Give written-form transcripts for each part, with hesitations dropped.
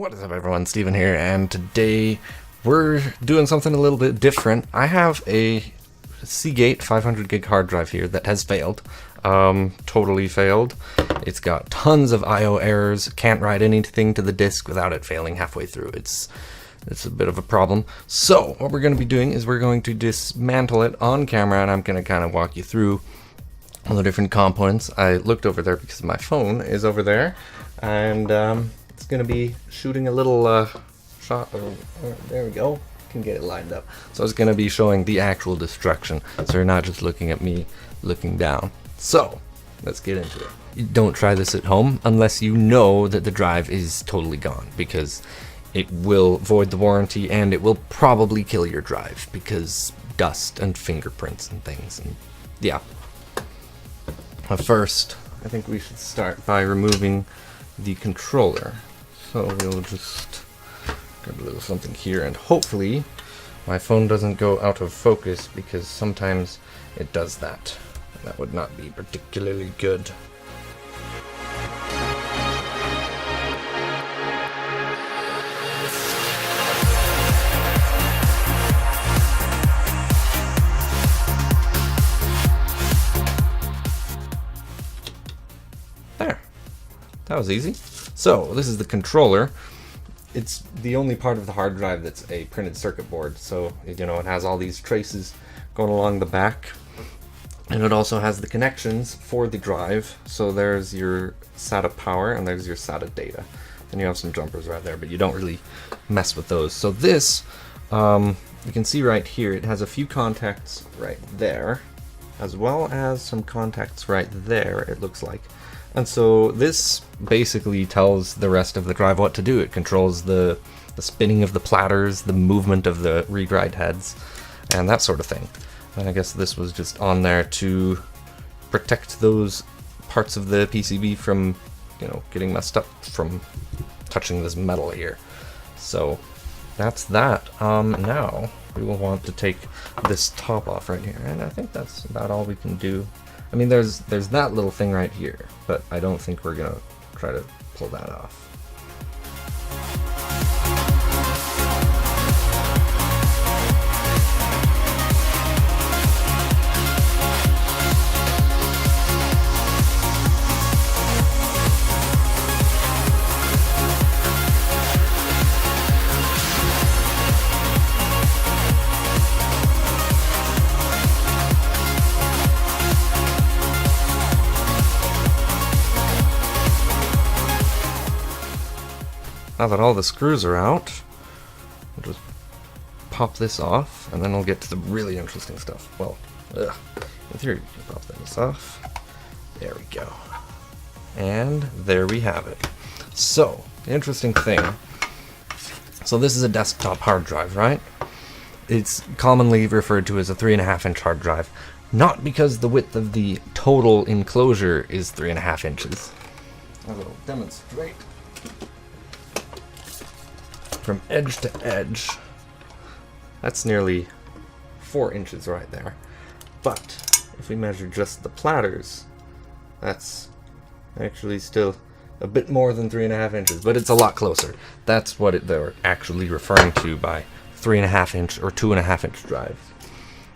What is up everyone, Steven here, and today we're doing something a little bit different. I have a Seagate 500 gig hard drive here that has failed, totally failed. It's got tons of IO errors, can't write anything to the disk without it failing halfway through. It's a bit of a problem. So what we're going to be doing is we're going to dismantle it on camera, and I'm going to kind of walk you through all the different components. I looked over there because my phone is over there, and it's going to be shooting a little shot. There we go. Can get it lined up. So it's going to be showing the actual destruction, so you're not just looking at me looking down. So let's get into it. You don't try this at home unless you know that the drive is totally gone, because it will void the warranty and it will probably kill your drive because dust and fingerprints and things. And yeah. But first, I think we should start by removing the controller. So we'll just grab a little something here, and hopefully my phone doesn't go out of focus, because sometimes it does that. That would not be particularly good. There. That was easy. So this is the controller. It's the only part of the hard drive that's a printed circuit board, so you know it has all these traces going along the back, and it also has the connections for the drive. So there's your SATA power and there's your SATA data, and you have some jumpers right there, but you don't really mess with those. So this, you can see right here, it has a few contacts right there, as well as some contacts right there, it looks like. And so this basically tells the rest of the drive what to do. It controls the spinning of the platters, the movement of the read-write heads, and that sort of thing. And I guess this was just on there to protect those parts of the PCB from, you know, getting messed up from touching this metal here. So that's that. Now we will want to take this top off right here, and I think that's about all we can do. I mean, there's that little thing right here, but I don't think we're gonna try to pull that off. Now that all the screws are out, we'll just pop this off, and then we'll get to the really interesting stuff. Well, in theory, you can pop this off. There we go. And there we have it. So, the interesting thing, so this is a desktop hard drive, right? It's commonly referred to as a 3.5-inch hard drive, not because the width of the total enclosure is 3.5 inches. I will demonstrate. From edge to edge, that's nearly 4 inches right there. But if we measure just the platters, that's actually still a bit more than 3.5 inches, but it's a lot closer. That's what they're actually referring to by 3.5-inch or 2.5-inch drives.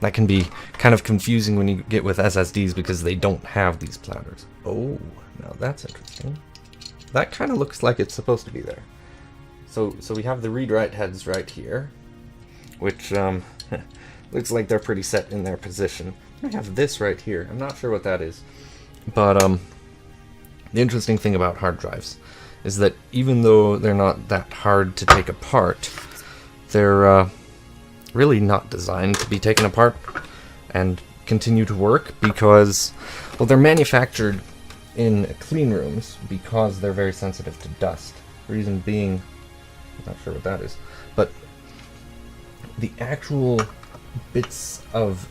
That can be kind of confusing when you get with SSDs because they don't have these platters. Oh, now that's interesting. That kind of looks like it's supposed to be there. So we have the read-write heads right here, which looks like they're pretty set in their position. I have this right here. I'm not sure what that is. But the interesting thing about hard drives is that even though they're not that hard to take apart, they're really not designed to be taken apart and continue to work because, well, they're manufactured in clean rooms because they're very sensitive to dust. Reason being, not sure what that is, but the actual bits of,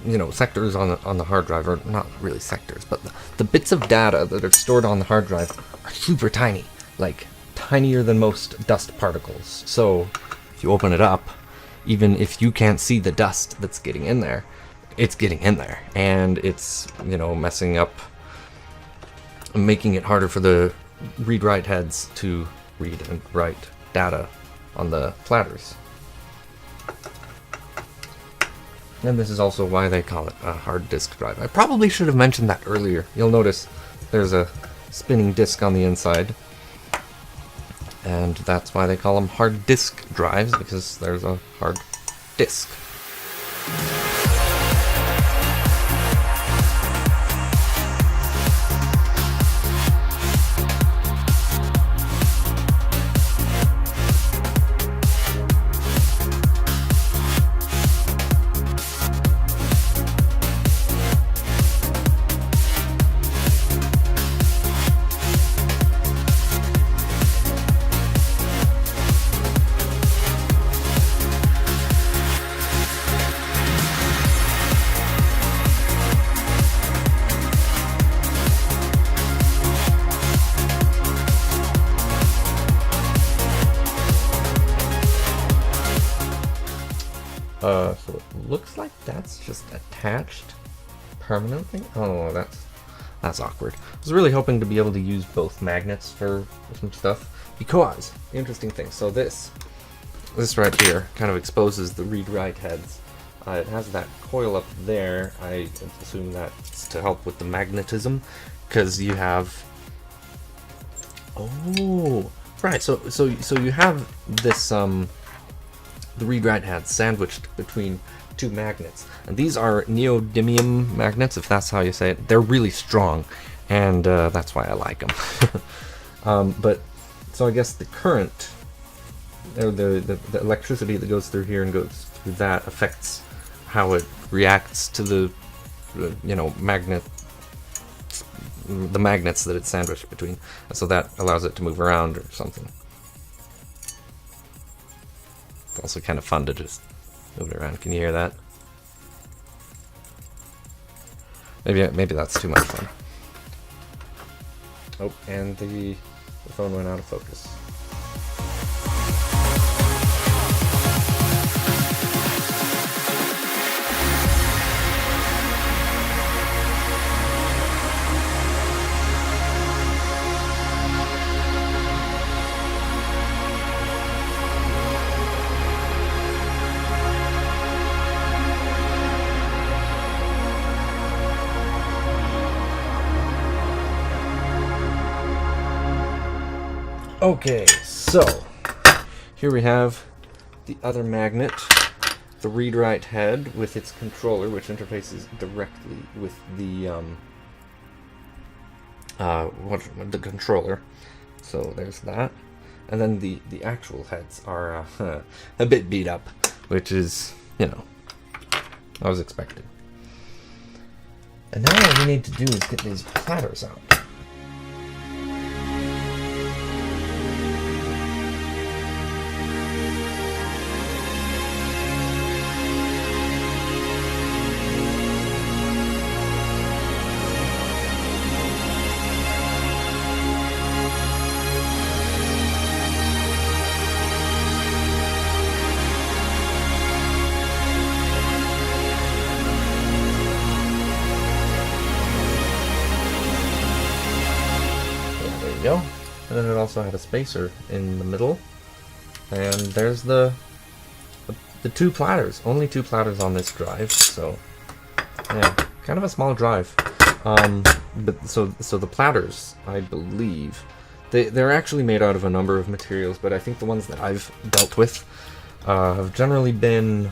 you know, sectors on the hard drive, or not really sectors, but the bits of data that are stored on the hard drive are super tiny, like tinier than most dust particles. So if you open it up, even if you can't see the dust that's getting in there, it's getting in there, and it's, you know, messing up, making it harder for the read-write heads to read and write data on the platters. And this is also why they call it a hard disk drive. I probably should have mentioned that earlier. You'll notice there's a spinning disk on the inside, and that's why they call them hard disk drives, because there's a hard disk. So it looks like that's just attached permanently. Oh, that's awkward. I was really hoping to be able to use both magnets for some stuff, because the interesting thing. So this right here kind of exposes the read-write heads. It has that coil up there. I assume that's to help with the magnetism, because you have. Oh, right. So you have this the read-write heads sandwiched between two magnets, and these are neodymium magnets, if that's how you say it. They're really strong, and that's why I like them. But so I guess the current, or the electricity that goes through here and goes through that affects how it reacts to the the magnets that it's sandwiched between, so that allows it to move around or something. It's also kind of fun to just move it around. Can you hear that? Maybe that's too much fun. Oh, and the phone went out of focus. Okay, so here we have the other magnet, the read-write head with its controller, which interfaces directly with the controller. So there's that, and then the actual heads are a bit beat up, which is, I was expected. And now all we need to do is get these platters out. Go. And then it also had a spacer in the middle, and there's the two platters. Only two platters on this drive, so yeah, kind of a small drive. But so the platters, I believe, they're actually made out of a number of materials, but I think the ones that I've dealt with have generally been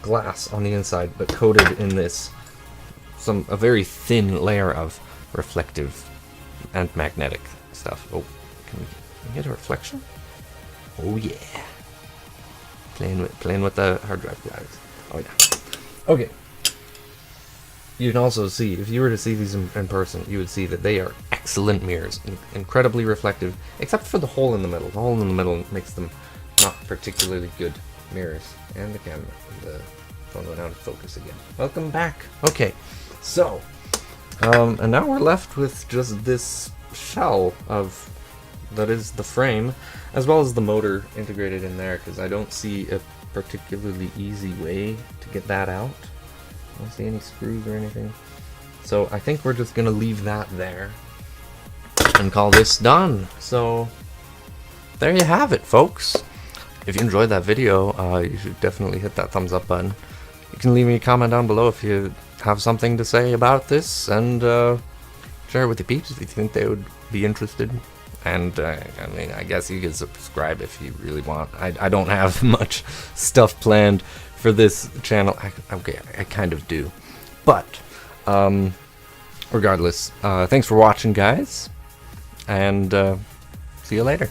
glass on the inside, but coated in this a very thin layer of reflective and magnetic stuff. Oh, can we get a reflection? Oh yeah. Playing with the hard drive guys. Oh yeah. Okay. You can also see, if you were to see these in person, you would see that they are excellent mirrors, incredibly reflective, except for the hole in the middle. The hole in the middle makes them not particularly good mirrors. And the camera, the phone went out of focus again. Welcome back. Okay, so. And now we're left with just this shell that is the frame, as well as the motor integrated in there, because I don't see a particularly easy way to get that out. I don't see any screws or anything. So I think we're just going to leave that there and call this done. So there you have it, folks. If you enjoyed that video, you should definitely hit that thumbs up button. You can leave me a comment down below if you have something to say about this, and share it with your peeps if you think they would be interested. And I mean, I guess you can subscribe if you really want. I don't have much stuff planned for this channel. Okay, I kind of do. But regardless, thanks for watching, guys, and see you later.